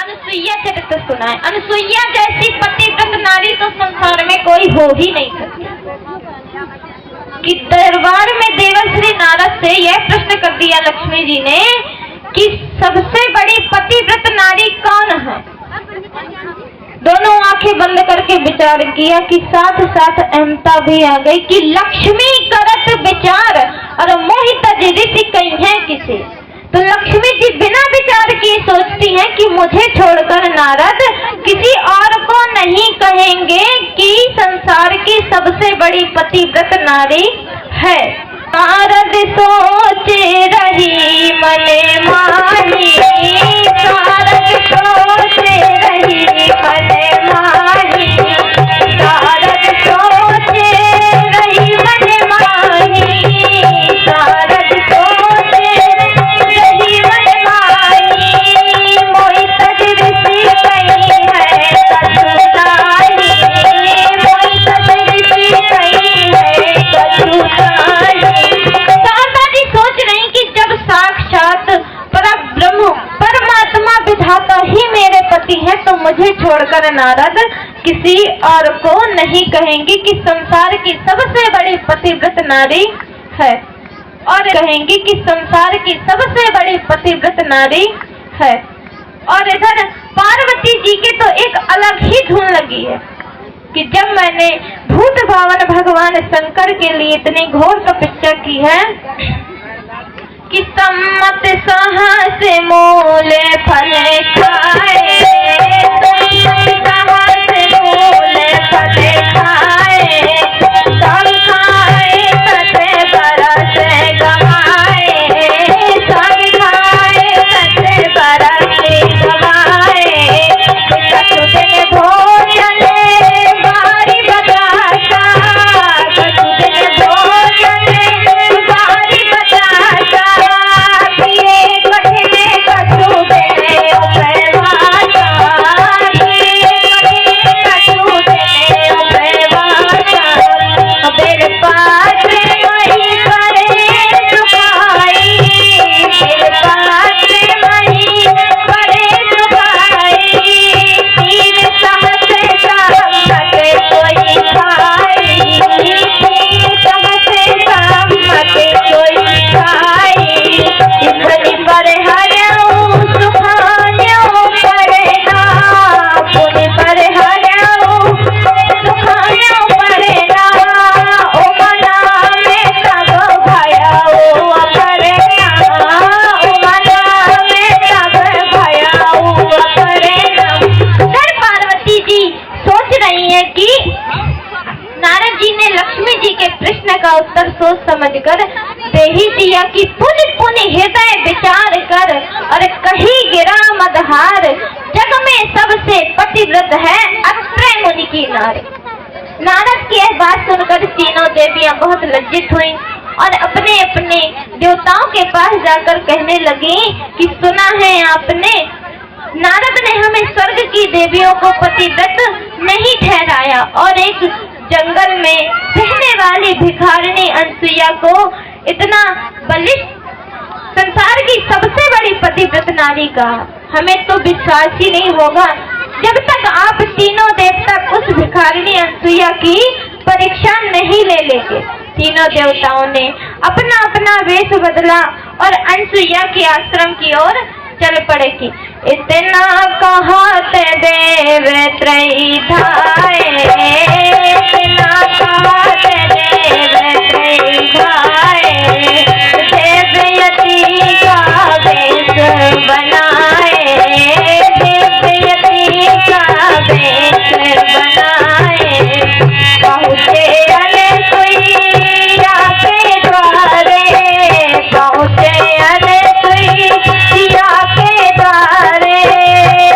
अनुसुईया चरित्र सुनाए। अनुसुईया जैसी पतिव्रत नारी तो संसार में कोई हो ही नहीं सकती। कि दरबार में देवर्षि नारद से यह प्रश्न कर दिया लक्ष्मी जी ने कि सबसे बड़ी पतिव्रत नारी कौन है। दोनों आंखें बंद करके विचार किया कि साथ साथ अहमता भी आ गई कि लक्ष्मी करत विचार और मोहित ऋषि कहीं है किसे। तो लक्ष्मी जी बिना विचार किए सोचती हैं कि मुझे छोड़कर नारद किसी और को नहीं कहेंगे कि संसार की सबसे बड़ी पतिव्रत नारी है। नारद सोच रही मने माही, नारद सोच रही मने माही, नारद सोच रही मने माही, नारद सोच रही मने माही, मोहित ऋषि कहीं है कछुनाई, मोहित ऋषि कहीं है कछुनाई। दादाजी सोच रही कि जब साक्षात परब्रह्म परमात्मा विधाता ही मेरे पति है तो मुझे छोड़कर नारद किसी और को नहीं कहेंगी कि संसार की सबसे बड़ी पतिव्रत नारी है, और कहेंगी कि संसार की सबसे बड़ी पतिव्रत नारी है। और इधर पार्वती जी के तो एक अलग ही धुन लगी है कि जब मैंने भूत भावन भगवान शंकर के लिए इतनी घोर तपस्या की है कि सम्मत सहस मूल फल खाए, सम्मत सहस मूल फल खाए, सब खाए सते बरस गवाए, सब खाए सते बरस गवाए, कछु दिन भोजन बारी बतासा, कछु दिन भोजन बारी बतासा, किए कठिन कछु देने उपवासा, किए कठिन कछु देने उपवासा, बेल पात्र मही परे सुखाई, बेल पात्र मही परे सुखाई, तीन सहस सम्मत कोई खाई, तीन सहस सम्मत कोई खाई, इधरि पर हरऊ सुखान्यो पड़ेगा, पुनि पर हरऊ सुखान्यो पड़ेगा, ओ मना में सब भयाऊ अपरेगा, ओ मना में सब भयाऊ अपरेगा। फिर पार्वती जी सोच रही है कि नारद जी ने लक्ष्मी जी के प्रश्न का उत्तर सोच समझकर दे ही दिया कि पुनि पुनि हृदय विचार कर और कहीं गिरा मदहार, जग में सबसे पतिव्रत है अत्रे मुनि की नारी। नारद की यह बात सुनकर तीनों देवियां बहुत लज्जित हुई और अपने अपने देवताओं के पास जाकर कहने लगी कि सुना है आपने, नारद ने हमें स्वर्ग की देवियों को पतिव्रत नहीं ठहराया और एक जंगल में रहने वाली भिखारिणी अनुसुईया को इतना बलिष्ठ संसार की सबसे बड़ी पतिव्रत नारी का। हमें तो विश्वास ही नहीं होगा जब तक आप तीनों देवता उस भिखारिणी अनुसुईया की परीक्षा नहीं ले लेंगे। तीनों देवताओं ने अपना अपना वेश बदला और अनुसुईया के आश्रम की ओर चल पड़े कि इतना कहत देव त्रयी धाये, इतना कहत देव त्रयी धाये, देवयती का वेश बनाए, देवयती का वेश बनाए, पहुँचे अनुसुईया के द्वारे, पहुँचे अनुसुईया के द्वारे,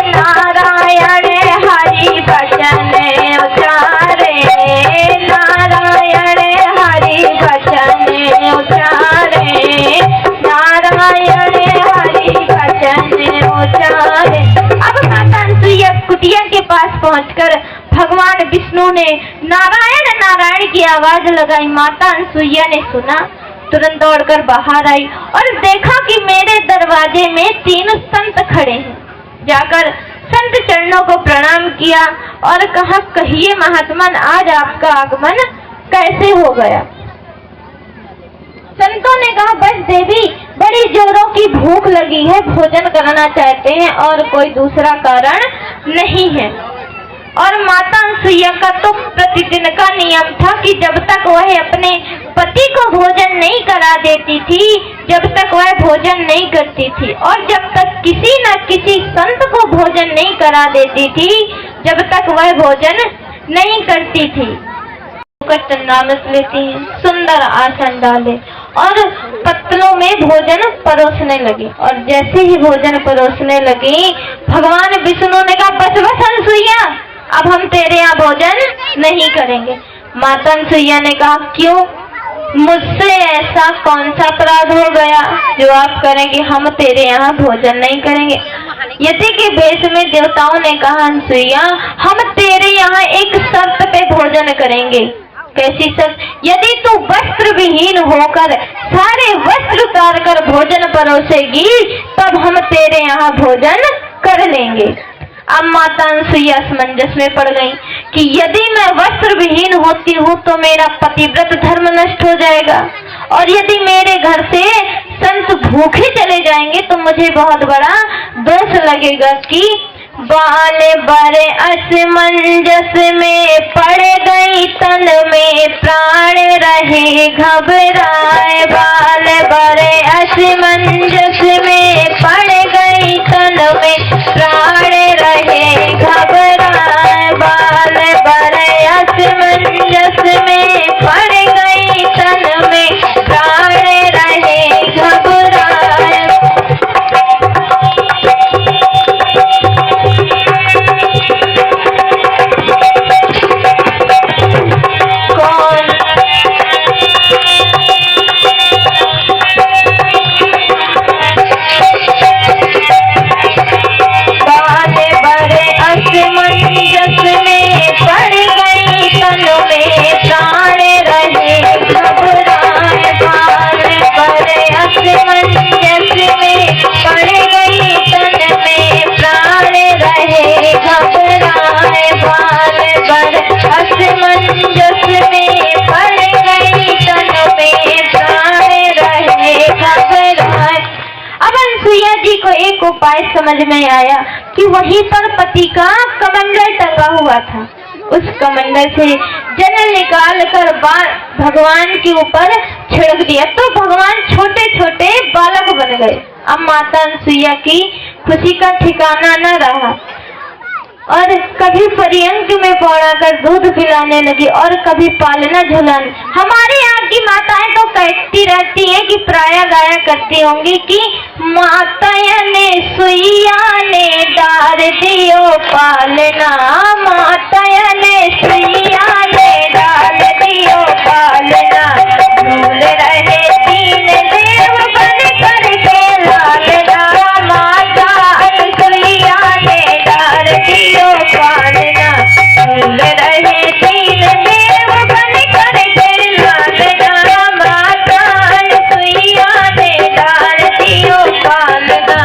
नारायण हरि भजन उचारे, नारायण हरि भजन उचारे, नारायण हरि भजन उचारे। अब माता अनुसुईया कुटिया के पास पहुंचकर भगवान विष्णु ने नारायण नारायण की आवाज लगाई। माता अनुसुईया ने सुना, तुरंत दौड़कर बाहर आई और देखा कि मेरे दरवाजे में 3 संत खड़े हैं। जाकर संत चरणों को प्रणाम किया और कहा, कहिए महात्मन, आज आपका आगमन कैसे हो गया? संतों ने कहा, बस देवी, बड़ी जोरों की भूख लगी है, भोजन करना चाहते हैं और कोई दूसरा कारण नहीं है। और माता अनसुईया का तो प्रतिदिन का नियम था कि जब तक वह अपने पति को भोजन नहीं करा देती थी, जब तक वह भोजन नहीं करती थी, और जब तक किसी न किसी संत को भोजन नहीं करा देती थी, जब तक वह भोजन नहीं करती थी। चंद्रामृत लेती हैं, सुंदर आसन डाले और पत्तलों में भोजन परोसने लगी। और जैसे ही भोजन परोसने लगी, भगवान विष्णु ने कहा, बस बस अनसुईया, अब हम तेरे यहाँ भोजन नहीं करेंगे। माता अनसुईया ने कहा, क्यों? मुझसे ऐसा कौन सा अपराध हो गया जो आप करेंगे? हम तेरे यहाँ भोजन नहीं करेंगे। यति के वेश में देवताओं ने कहा, अनसुईया, हम तेरे यहाँ एक शर्त पे भोजन करेंगे। कैसी शर्त? यदि तू वस्त्र विहीन होकर सारे वस्त्र उतार कर भोजन परोसेगी, तब हम तेरे यहाँ भोजन कर लेंगे। अब माता अनसुईया असमंजस में पड़ गई कि यदि मैं वस्त्र विहीन होती हूँ तो मेरा पतिव्रत धर्म नष्ट हो जाएगा, और यदि मेरे घर से संत भूखे चले जाएंगे तो मुझे बहुत बड़ा दोष लगेगा कि बाल बड़े असमंजस में पड़ गई, तन में प्राण रहे घबराए। बाल बड़े असमंजस में पड़ गई, तन में प्राण रहे घबराए। बाल बड़े असमंजस में पड़ गई, तन में प्राण रहे घबराए। एक उपाय समझ में आया कि वहीं पर पति का कमंडल टंगा हुआ था। उस कमंडल से जल निकाल कर भगवान के ऊपर छिड़क दिया तो भगवान छोटे छोटे बालक बन गए। अब माता अनसुईया की खुशी का ठिकाना न रहा और कभी पर्यंक में पौड़ाकर दूध पिलाने लगी और कभी पालना झुलाने। हमारे यहाँ की माताएं तो कहती रहती है कि प्राय गाया करती होंगी कि माता ने सुईया ने डार दियो पालना, माता ने सुईया ने डाल दियो पालना। झूल रहे तीन देव बन कर के लालना, माता अनसुईया ने डार दियो पालना। झूल रहे तीन देव बन कर के लालना, माता अनसुईया ने डार दियो पालना।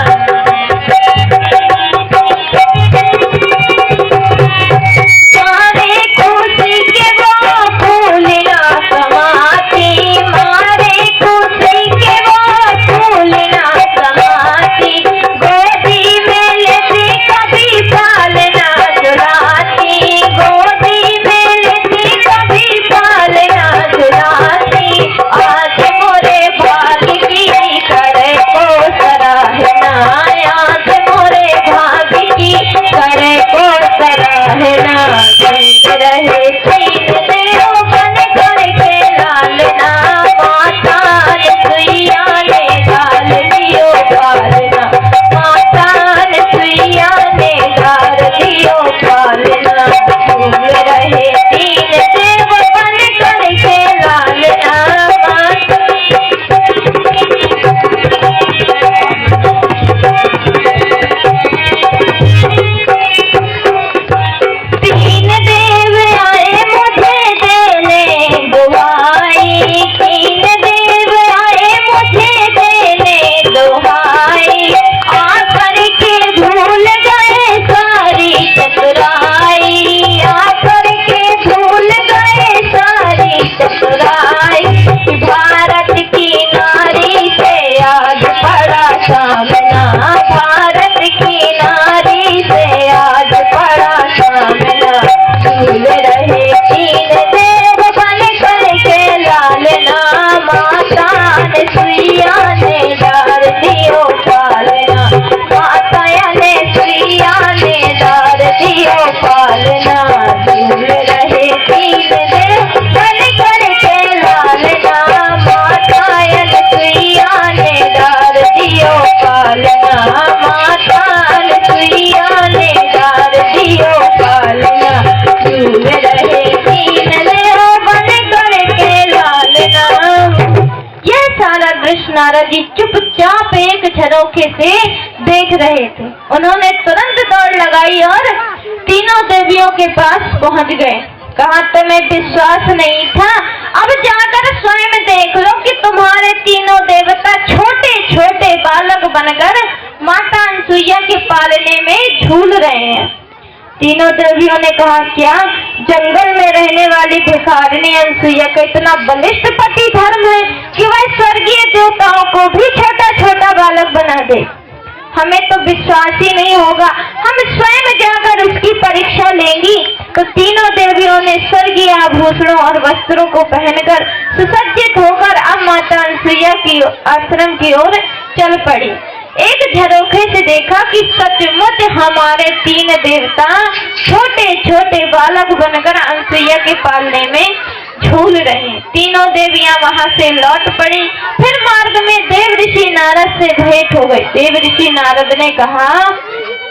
जी चुपचाप एक झरोखे से देख रहे थे। उन्होंने तुरंत दौड़ लगाई और तीनों देवियों के पास पहुंच गए। कहा तुम्हें विश्वास नहीं था, अब जाकर स्वयं देख लो कि तुम्हारे तीनों देवता छोटे छोटे बालक बनकर माता अनसुईया के पालने में झूल रहे हैं। तीनों देवियों ने कहा क्या जंगल में रहने वाली भिखारिणी अनसुईया का इतना बलिष्ठ पति धर्म है कि वह स्वर्गीय देवताओं को भी छोटा छोटा बालक बना दे? हमें तो विश्वास ही नहीं होगा, हम स्वयं जाकर उसकी परीक्षा लेंगी। तो तीनों देवियों ने स्वर्गीय आभूषणों और वस्त्रों को पहनकर सुसज्जित होकर अब माता अनसुईया की आश्रम की ओर चल पड़ी। एक झरोखे से देखा कि सचमुच हमारे तीन देवता छोटे छोटे बालक बनकर अनसुईया के पालने में झूल रहे। तीनों देवियां वहां से लौट पड़ी। फिर मार्ग में देव ऋषि नारद से भेंट हो गई। देव ऋषि नारद ने कहा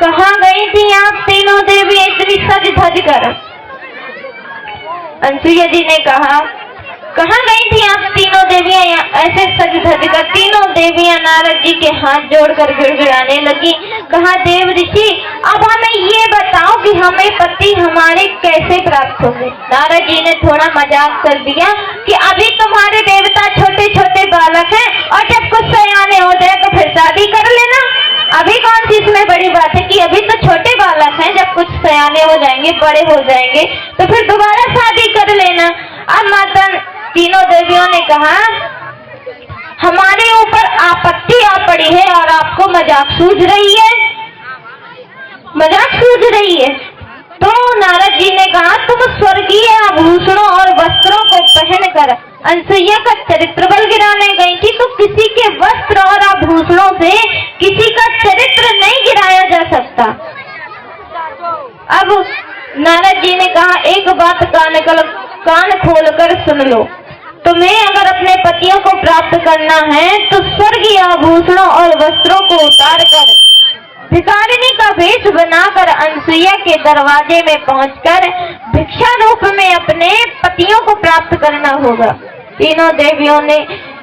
कहाँ गई थी आप तीनों देवी इतनी सज धज कर? अनसुईया जी ने कहा कहाँ गई थी आप तीनों देवियां ऐसे सज धज कर? तीनों देवियां नारद जी के हाथ जोड़कर गिड़गिड़ाने लगी। कहा देव ऋषि अब हमें ये बताओ कि हमें पति हमारे कैसे प्राप्त होंगे? नारद जी ने थोड़ा मजाक कर दिया कि अभी तुम्हारे देवता छोटे छोटे बालक हैं और जब कुछ सयाने हो जाए तो फिर शादी कर लेना। अभी कौन सी इसमें बड़ी बात है कि अभी तो छोटे बालक हैं, जब कुछ सयाने हो जाएंगे बड़े हो जाएंगे तो फिर दोबारा शादी कर लेना। अब माता तीनों देवियों ने कहा हमारे ऊपर आपत्ति आ पड़ी है और आपको मजाक सूझ रही है, मजाक सूझ रही है। तो नारद जी ने कहा तुम स्वर्गीय आभूषणों और वस्त्रों को पहनकर अनसुईया का चरित्र बल गिराने गई थी, तो किसी के वस्त्र और आभूषणों से किसी का चरित्र नहीं गिराया जा सकता। अब नारद जी ने कहा एक बात कान खोलकर सुन लो, तुम्हें अगर अपने पतियों को प्राप्त करना है तो स्वर्गीय आभूषणों और वस्त्रों को उतार कर भिखारिणी का वेश बनाकर अनसुईया के दरवाजे में पहुंचकर भिक्षा रूप में अपने पतियों को प्राप्त करना होगा। तीनों देवियों ने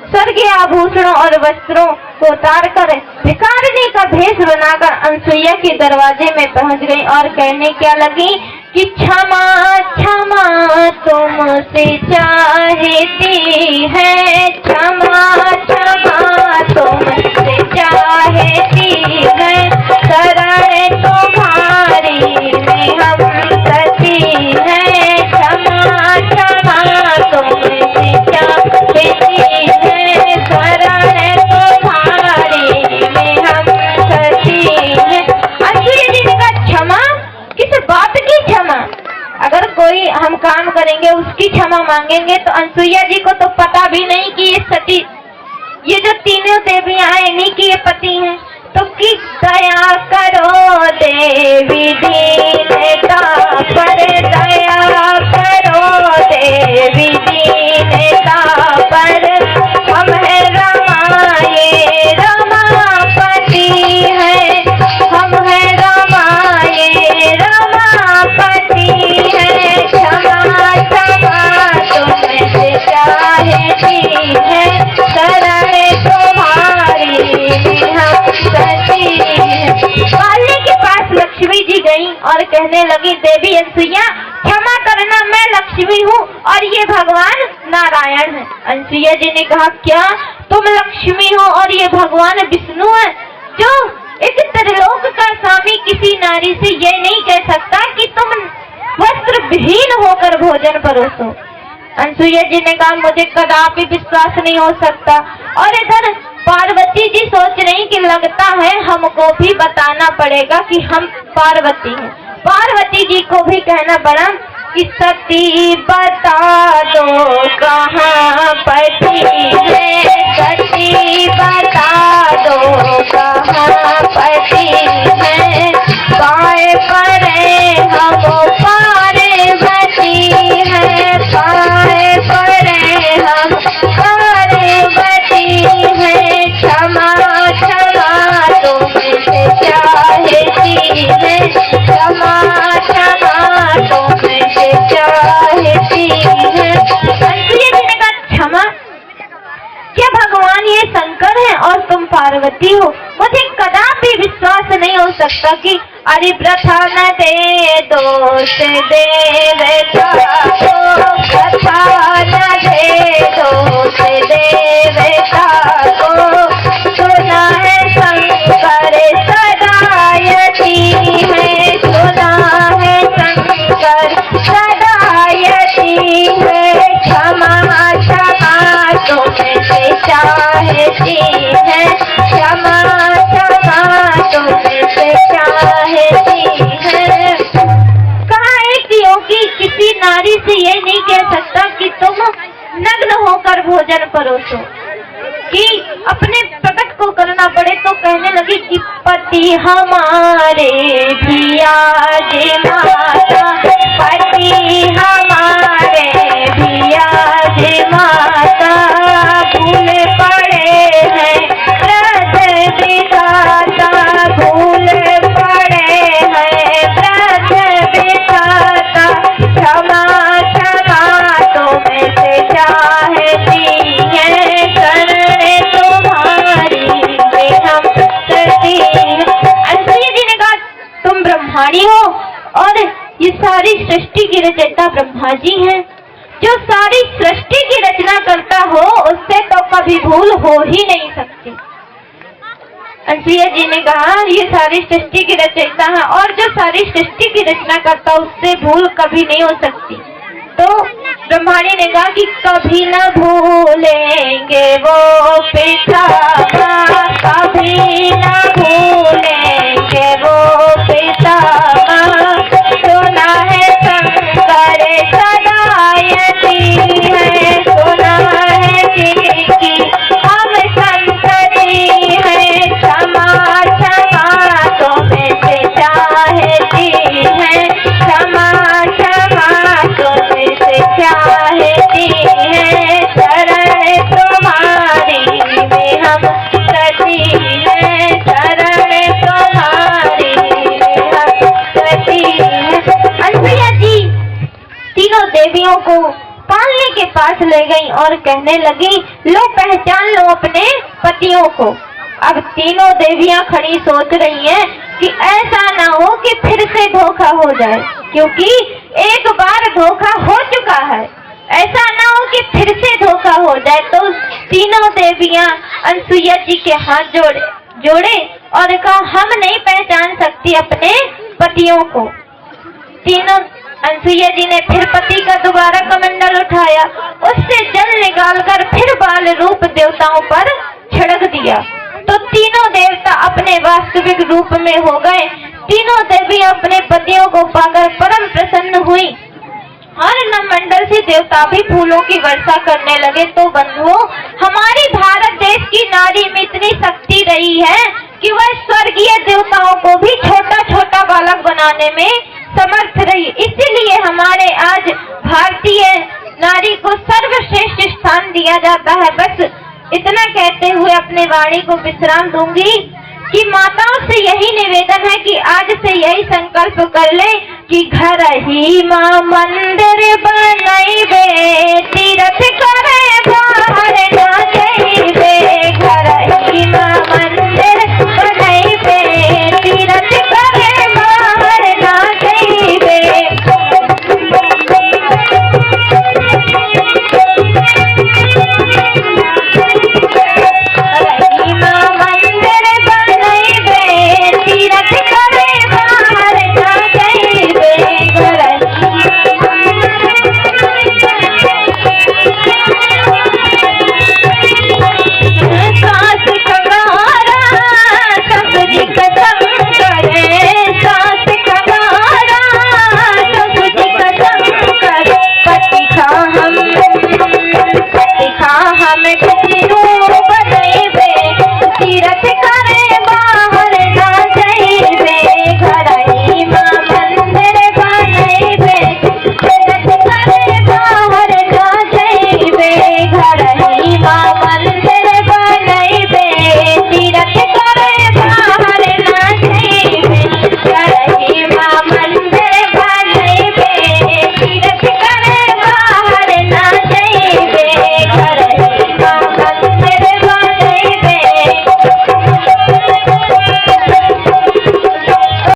स्वर्गीय आभूषणों और वस्त्रों को उतार कर भिखारिणी का भेष बनाकर अनसुईया के दरवाजे में पहुंच गई और कहने क्या लगी कि क्षमा क्षमा तुमसे चाहती है, क्षमा क्षमा तुमसे चाहती है, शरण तुम्हारी में हम सती है, क्षमा क्षमा तुमसे चाहती है, शरण तुम्हारी में हम सती है। अनसुईया जी ने कहा क्षमा? किस बात की क्षमा? अगर कोई हम काम करेंगे उसकी क्षमा मांगेंगे तो अनसुईया जी को तो पता भी नहीं कि ये सती, ये जो तीनों देवियां हैं इन्हीं की ये पति हैं। तो कि दया करो देवी दीनता पर, दया करो देवी दीनता पर, हम है रमाए रमापति है, हम है रमाए रमापति है, क्षमा क्षमा तुमसे चाहती है, शरण तुम्हारी हम सती है। पालने के पास लक्ष्मी जी गई और कहने लगी देवी अनसुईया क्षमा करना, मैं लक्ष्मी हूँ और ये भगवान नारायण है। अनसुईया जी ने कहा क्या तुम लक्ष्मी हो और ये भगवान विष्णु है? जो इस त्रिलोक का स्वामी किसी नारी से ये नहीं कह सकता कि तुम वस्त्र विहीन होकर भोजन परोसो। अनसुईया जी ने कहा मुझे कदापि विश्वास नहीं हो सकता। और इधर पार्वती जी सोच रही कि लगता है हमको भी बताना पड़ेगा कि हम पार्वती हैं। पार्वती जी को भी कहना पड़ा कि सती बता दो कहाँ पति है, सती बता दो कहाँ पति है, पाए परे हम पार्वती है, पाए परे हम पार्वती है, क्षमा क्षमा तुमसे चाहती है, क्षमा क्षमा तुमसे चाहती है। अनसुईया जी ने कहा क्षमा? क्या भगवान ये शंकर है गर्भवती हूँ, मुझे कदापि विश्वास नहीं हो सकता कि अरे प्रथा न दे दोष देवता को, प्रथा न दे दोष देवता को। सुना है शंकर सदायती है, सुना है शंकर सदायती है। क्षमा क्षमा तुमसे चाहती है, क्षमा क्षमा तुमसे चाहती है। कहा एक योगी किसी नारी से ये नहीं कह सकता कि तुम नग्न होकर भोजन परोसो, कि अपने प्रकट को करना पड़े, तो कहने लगी कि पति हमारे भी आज माता, पति हमारे भी आज माता, भूल पड़े हैं व्रत विधाता, भूल पड़े हैं व्रत विधाता। क्षमा क्षमा तुमसे चाहती है, शरण तुम्हारी में हम करती हैं। अनसुईया जी ने कहा तुम ब्रह्माणी हो और ये सारी सृष्टि की रचयिता ब्रह्मा जी हैं। जो सारी सृष्टि की रचना करता हो उससे तो कभी भूल हो ही नहीं सकती। अनसुईया जी ने कहा ये सारी सृष्टि की रचयिता है और जो सारी सृष्टि की रचना करता उससे भूल कभी नहीं हो सकती। तो ब्रह्माणी ने कहा कि कभी न भूलेंगे वो पिता, कभी न भूलेंगे वो पिता। सुना है शंकर सदायती है, सुना है कि हम संतति है। क्षमा क्षमा तुमसे चाहती है, क्षमा क्षमा तुमसे चाहती है। शरण तुम्हारी में हम करती है, शरण तुम्हारी में हम करती है। अनसुईया जी तीनों देवियों को पालने के पास ले गई और कहने लगी लो पहचान लो अपने पतियों को। अब तीनों देवियां खड़ी सोच रही हैं कि ऐसा ना हो कि फिर से धोखा हो जाए, क्योंकि एक बार धोखा हो चुका है, ऐसा ना हो कि फिर से धोखा हो जाए। तो तीनों देवियां अनसुईया जी के हाथ जोड़े और कहा हम नहीं पहचान सकती अपने पतियों को। तीनों अनसुईया जी ने फिर पति का दोबारा कमंडल उठाया, उससे जल निकालकर फिर बाल रूप देवताओं पर छिड़क दिया, तो तीनों देवता अपने वास्तविक रूप में हो गए। तीनों देवी अपने पतियों को पाकर परम प्रसन्न हुई और नवमंडल से देवता भी फूलों की वर्षा करने लगे। तो बंधुओं, हमारी भारत देश की नारी में इतनी शक्ति रही है कि वह स्वर्गीय देवताओं को भी छोटा छोटा बालक बनाने में समर्थ रही। इसीलिए हमारे आज भारतीय नारी को सर्वश्रेष्ठ स्थान दिया जाता है। बस इतना कहते हुए अपने वाणी को विश्राम दूंगी कि माताओं से यही निवेदन है कि आज से यही संकल्प कर ले कि घर ही मां मंदिर बनाइबे, तीर्थ कर